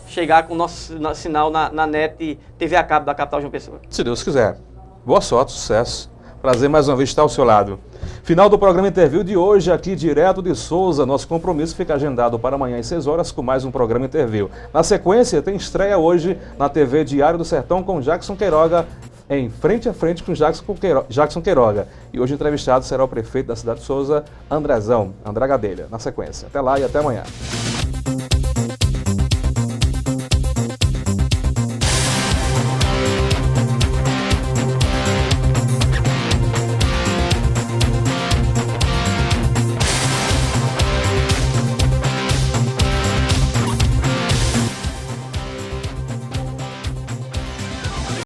chegar com o nosso sinal na NET TV a cabo da capital João Pessoa. Se Deus quiser. Boa sorte, sucesso. Prazer mais uma vez estar ao seu lado. Final do programa Interview de hoje, aqui direto de Souza. Nosso compromisso fica agendado para amanhã às 6 horas com mais um programa Interview. Na sequência, tem estreia hoje na TV Diário do Sertão com Jackson Queiroga, em frente a frente com Jackson Queiroga. E hoje o entrevistado será o prefeito da cidade de Souza, André Gadelha. Na sequência. Até lá e até amanhã.